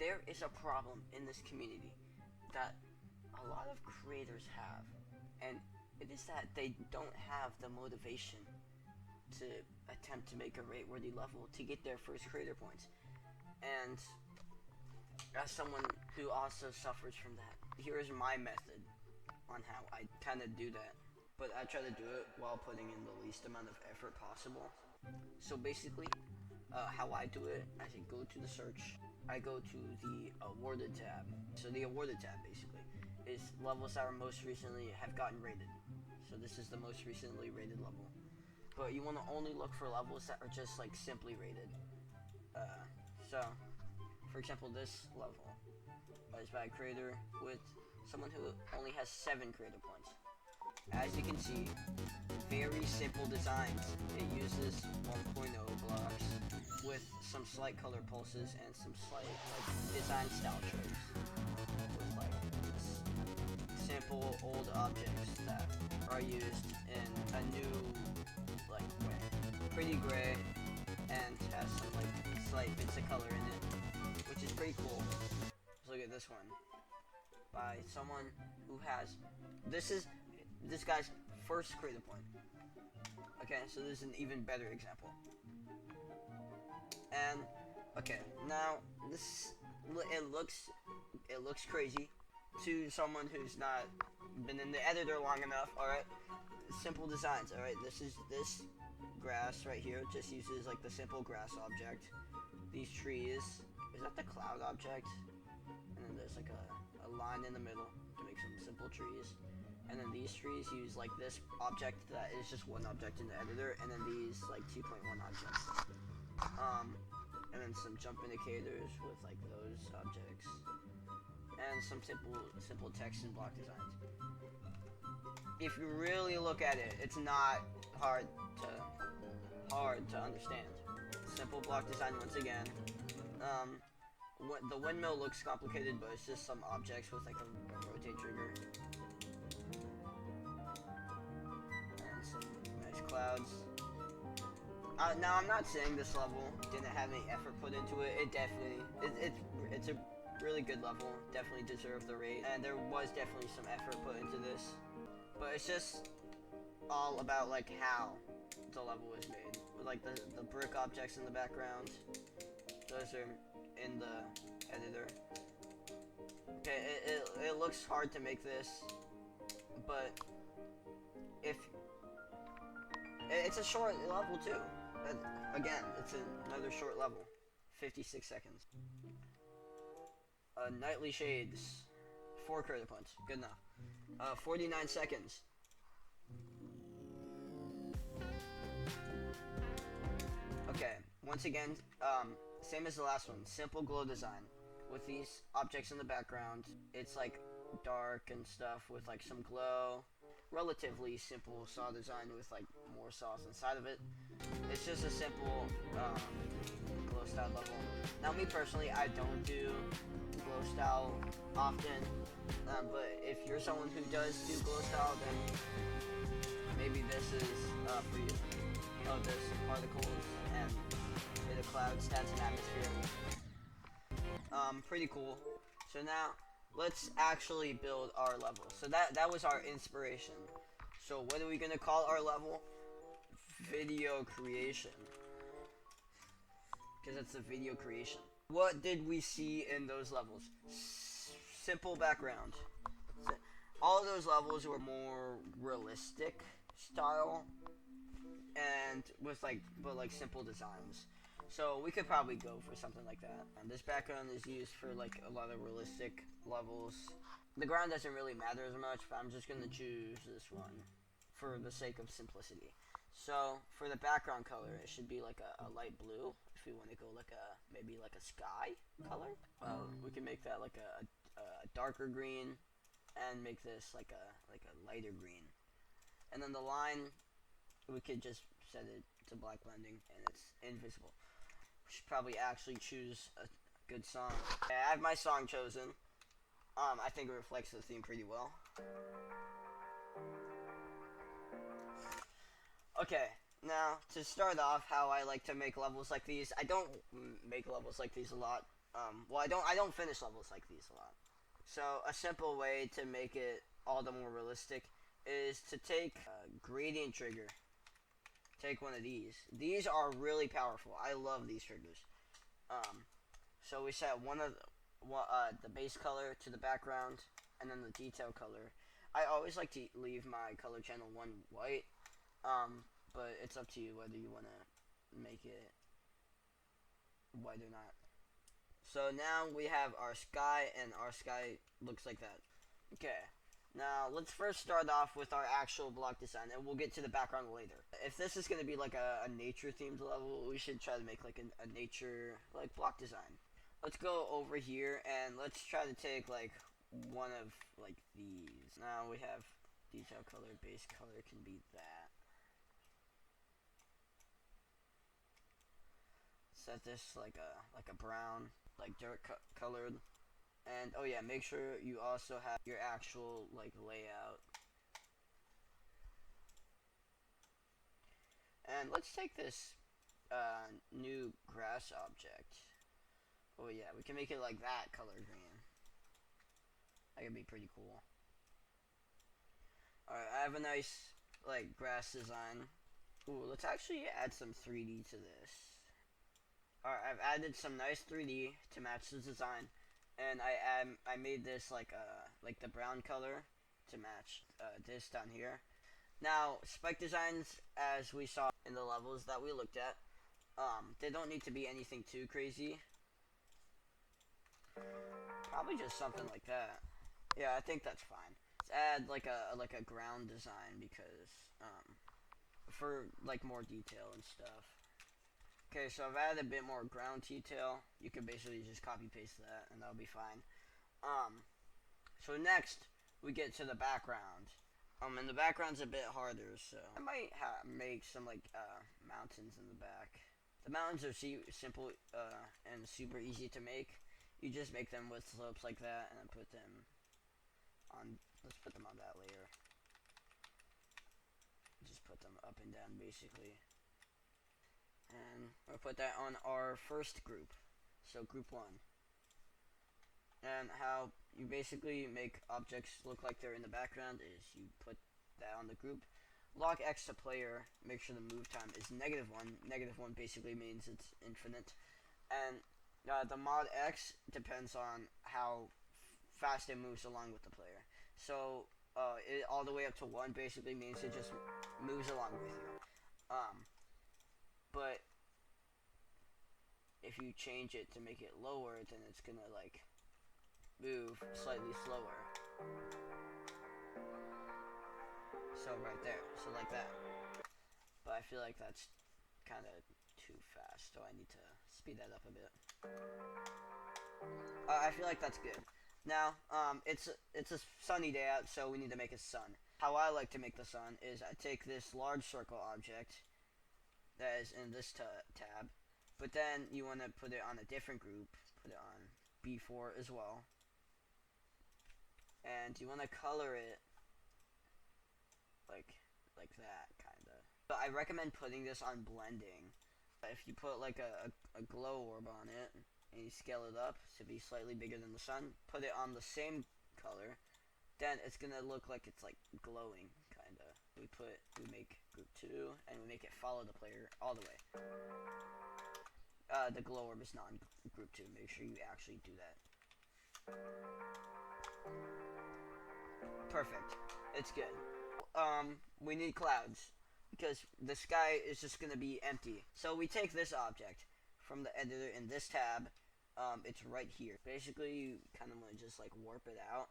there is a problem in this community that a lot of creators have, and it is that they don't have the motivation to attempt to make a rate-worthy level to get their first creator points. And as someone who also suffers from that, here is my method on how I kind of do that. But I try to do it while putting in the least amount of effort possible. So basically, how I do it, I go to the search, I go to the awarded tab. So the awarded tab basically is levels that are most recently have gotten rated. So this is the most recently rated level. But you want to only look for levels that are just like simply rated. So, for example, this level is by a creator with someone who only has 7 creator points. As you can see, very simple designs. It uses 1.0 blocks with some slight color pulses and some slight design style choice with just simple old objects that are used in a new way. Pretty gray and has some slight bits of color in it, which is pretty cool. Let's look at this one by someone who has this guy's first creator point. Okay, so this is an even better example. And okay, now it looks crazy to someone who's not been in the editor long enough. All right, simple designs. All right, this grass right here just uses the simple grass object. These trees, is that the cloud object? And then there's a line in the middle to make some simple trees. And then these trees use this object that is just one object in the editor, and then these 2.1 objects. And then some jump indicators with those objects, and some simple text and block designs. If you really look at it, it's not hard to understand. Simple block design once again. The windmill looks complicated, but it's just some objects with a rotate trigger. And some nice clouds. Now I'm not saying this level didn't have any effort put into it. It definitely, it's a really good level. Definitely deserved the rate, and there was definitely some effort put into this. But it's just all about how the level was made. With the brick objects in the background, those are in the editor. Okay, it looks hard to make this, but if it's a short level too. Again, it's another short level, 56 seconds. Nightly Shades, 4 creator points, good enough. 49 seconds. Okay, once again, same as the last one, simple glow design with these objects in the background. It's dark and stuff with some glow. Relatively simple saw design with more saws inside of it. It's just a simple glow style level. Now me personally, I don't do glow style often, but if you're someone who does do glow style, then maybe this is for you. There's particles and a bit of clouds, adds an atmosphere. Pretty cool. So now let's actually build our level. So that was our inspiration. So what are we gonna call our level? Video creation. Because it's the video creation. What did we see in those levels? Simple background. All of those levels were more realistic style, and with simple designs. So we could probably go for something like that. And this background is used for a lot of realistic levels. The ground doesn't really matter as much, but I'm just gonna choose this one for the sake of simplicity. So for the background color, it should be a light blue. If we want to go maybe a sky color, we can make that a darker green, and make this a lighter green. And then the line, we could just set it to black blending, and it's invisible. We should probably actually choose a good song. Okay, I have my song chosen. I think it reflects the theme pretty well. Okay, now to start off, how I like to make levels like these. I don't make levels like these a lot. well, I don't finish levels like these a lot. So a simple way to make it all the more realistic is to take a gradient trigger. Take one of these. These are really powerful. I love these triggers. So we set the base color to the background, and then the detail color. I always like to leave my color channel 1 white, but it's up to you whether you want to make it white or not. So now we have our sky, and our sky looks like that. Okay, now let's first start off with our actual block design, and we'll get to the background later. If this is going to be like a nature themed level, we should try to make like a nature like block design. Let's go over here and let's try to take like one of like these. Now we have detail color, base color can be that. Set this like a brown, like dirt colored. And oh yeah, make sure you also have your actual like layout. And let's take this new grass object. Oh yeah, we can make it like that color green. That could be pretty cool. Alright, I have a nice like grass design. Ooh, let's actually add some 3D to this. Alright, I've added some nice 3D to match the design. And I made this like the brown color to match this down here. Now, spike designs, as we saw in the levels that we looked at, they don't need to be anything too crazy. Probably just something like that. Yeah, I think that's fine. Let's add like a ground design because for like more detail and stuff. Okay, so I've added a bit more ground detail. You can basically just copy paste that and that'll be fine. So next we get to the background. And the background's a bit harder, so I might make some like mountains in the back. The mountains are simple and super easy to make. You just make them with slopes like that and then put them on, let's put them on that layer. Just put them up and down basically. And we'll put that on our first group, so group 1. And how you basically make objects look like they're in the background is you put that on the group. Lock X to player, make sure the move time is -1. -1 basically means it's infinite. And the mod X depends on how fast it moves along with the player. So it all the way up to 1 basically means it just moves along with you. But if you change it to make it lower, then it's gonna like move slightly slower. So right there, so like that. But I feel like that's kind of too fast, so I need to speed that up a bit. I feel like that's good. Now, it's a sunny day out, so we need to make a sun. How I like to make the sun is I take this large circle object that is in this tab, but then you want to put it on a different group, put it on B4 as well, and you want to color it like that, kinda. But I recommend putting this on blending. If you put like a glow orb on it, and you scale it up to be slightly bigger than the sun, put it on the same color, then it's gonna look like it's like glowing, kinda. We make group 2, and we make it follow the player all the way. The glow orb is not in group 2, make sure you actually do that. Perfect, it's good. We need clouds, because the sky is just gonna be empty. So we take this object from the editor in this tab, it's right here. Basically, you kind of want to just like warp it out,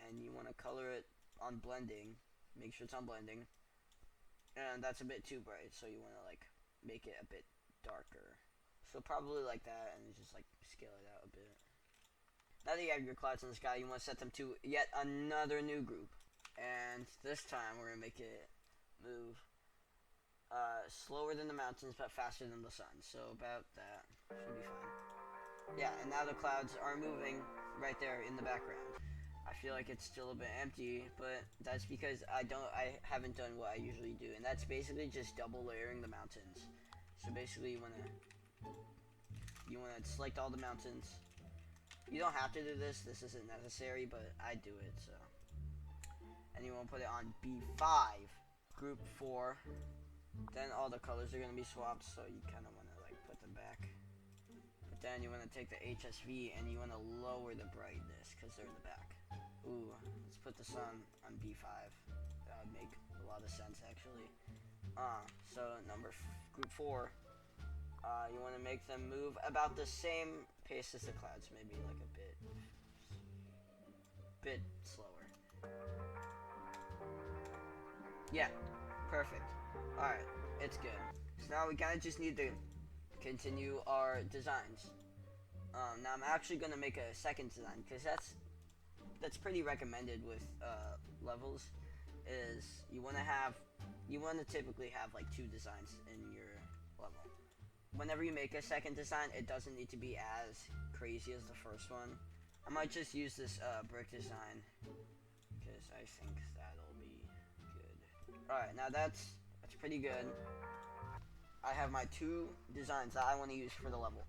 and you want to color it on blending, make sure it's on blending, and that's a bit too bright, so you want to like make it a bit darker. So probably like that, and just like scale it out a bit. Now that you have your clouds in the sky, you want to set them to yet another new group, and this time we're gonna make it move slower than the mountains but faster than the sun, so about that should be fine. Yeah, and now the clouds are moving right there in the background. I feel like it's still a bit empty, but that's because I haven't done what I usually do, and that's basically just double layering the mountains. So basically you want to you want to select all the mountains. You don't have to do this. This isn't necessary, but I do it, so. And you want to put it on B5, group 4. Then all the colors are going to be swapped, so you kind of want to like put them back. But then you want to take the HSV and you want to lower the brightness because they're in the back. Ooh, let's put the sun on B5. That would make a lot of sense, actually. So group 4, you want to make them move about the same pace as the clouds, maybe like a bit slower. Yeah, perfect. Alright, it's good. So now we kind of just need to continue our designs. Now I'm actually going to make a second design, because that's pretty recommended with levels, is you want to typically have like 2 designs in your level. Whenever you make a second design, it doesn't need to be as crazy as the first one. I might just use this brick design, because I think that'll be good. Alright, now that's pretty good. I have my 2 designs that I want to use for the level.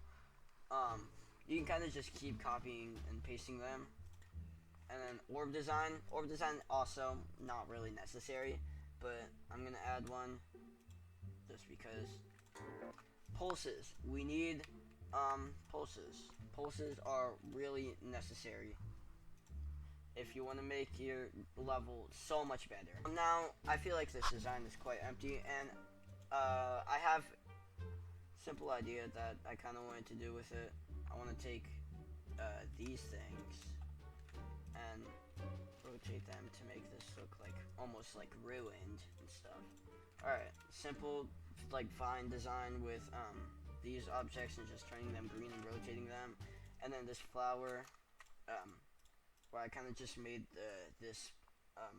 You can kind of just keep copying and pasting them. And then orb design also not really necessary, but I'm gonna add one just because. Pulses, we need pulses. Pulses are really necessary if you want to make your level so much better. Now I feel like this design is quite empty, and I have a simple idea that I kind of wanted to do with it. I want to take these things and rotate them to make this look like almost like ruined and stuff. Alright, simple like fine design with these objects and just turning them green and rotating them. And then this flower where I kind of just made this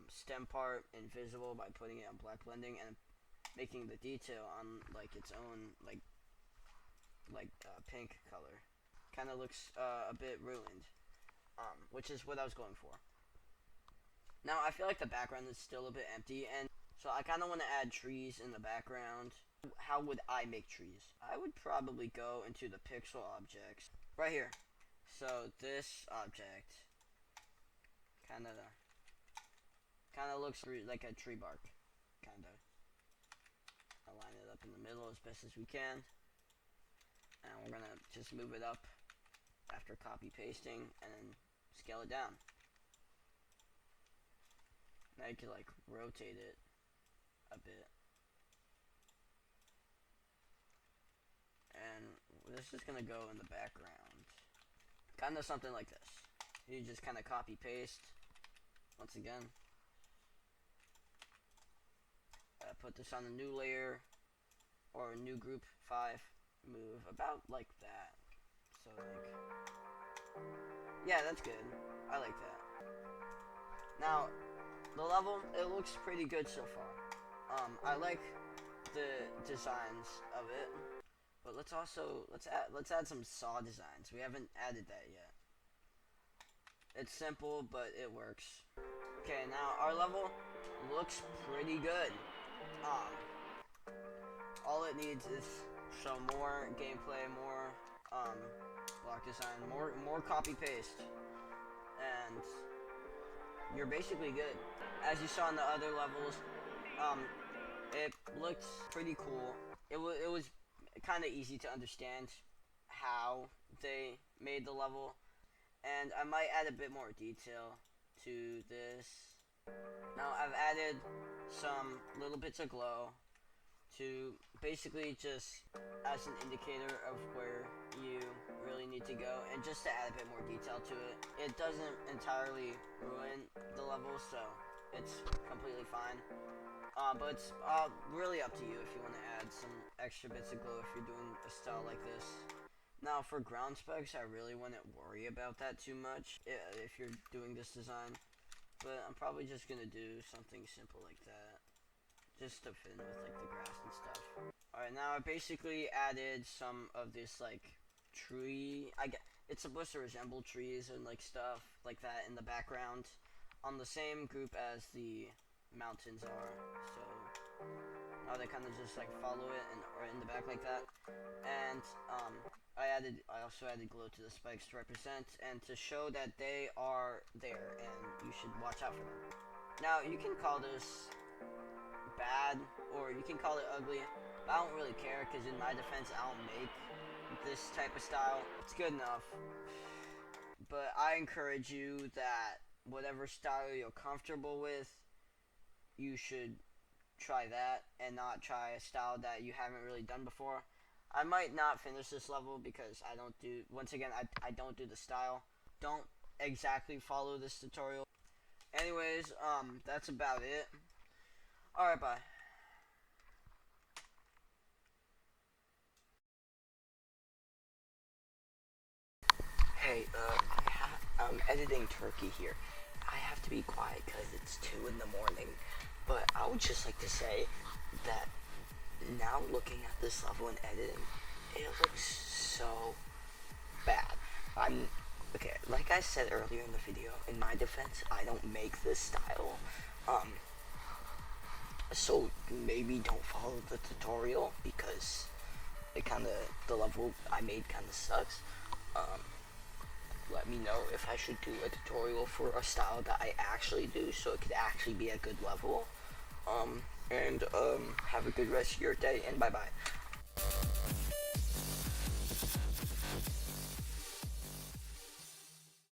stem part invisible by putting it on black blending and making the detail on like its own like pink color. Kind of looks a bit ruined, which is what I was going for. Now I feel like the background is still a bit empty, and so I kind of want to add trees in the background. How would I make trees? I would probably go into the pixel objects right here. So this object kind of looks like a tree bark, kind of. I'll line it up in the middle as best as we can, and we're gonna just move it up after copy pasting and then scale it down. Now you can like rotate it a bit, and this is gonna go in the background, kind of something like this. You just kind of copy paste once again. Put this on a new layer or a new group 5. Move about like that. So like, yeah, that's good. I like that. Now the level, it looks pretty good so far. I like the designs of it, but let's add some saw designs. We haven't added that yet. It's simple, but it works. Okay, now our level looks pretty good. All it needs is some more gameplay, more block design, more copy paste, and you're basically good. As you saw in the other levels, it looked pretty cool. It was kind of easy to understand how they made the level, and I might add a bit more detail to this. Now I've added some little bits of glow to basically just as an indicator of where you really need to go, and just to add a bit more detail to it. It doesn't entirely ruin the level, so it's completely fine. But it's really up to you if you want to add some extra bits of glow if you're doing a style like this. Now for ground specs, I really wouldn't worry about that too much if you're doing this design, but I'm probably just gonna do something simple like that, just to fit in with like the grass and stuff. Alright, now I basically added some of this like tree, it's supposed to resemble trees and like stuff like that in the background on the same group as the mountains are. So now they kind of just like follow it and or in the back like that. And I also added glow to the spikes to represent and to show that they are there and you should watch out for them. Now you can call this bad or you can call it ugly, but I don't really care because in my defense I don't make this type of style. It's good enough. But I encourage you that whatever style you're comfortable with, you should try that and not try a style that you haven't really done before. I might not finish this level because I don't do, once again, I don't do the style. Don't exactly follow this tutorial. Anyways, that's about it. Alright, bye. Hey, I'm editing Turkey here. I have to be quiet because it's 2 in the morning. But I would just like to say that now looking at this level and editing, it looks so bad. Okay, like I said earlier in the video, in my defense, I don't make this style. So maybe don't follow the tutorial because the level I made kinda sucks. Let me know if I should do a tutorial for a style that I actually do so it could actually be a good level. And have a good rest of your day and bye bye.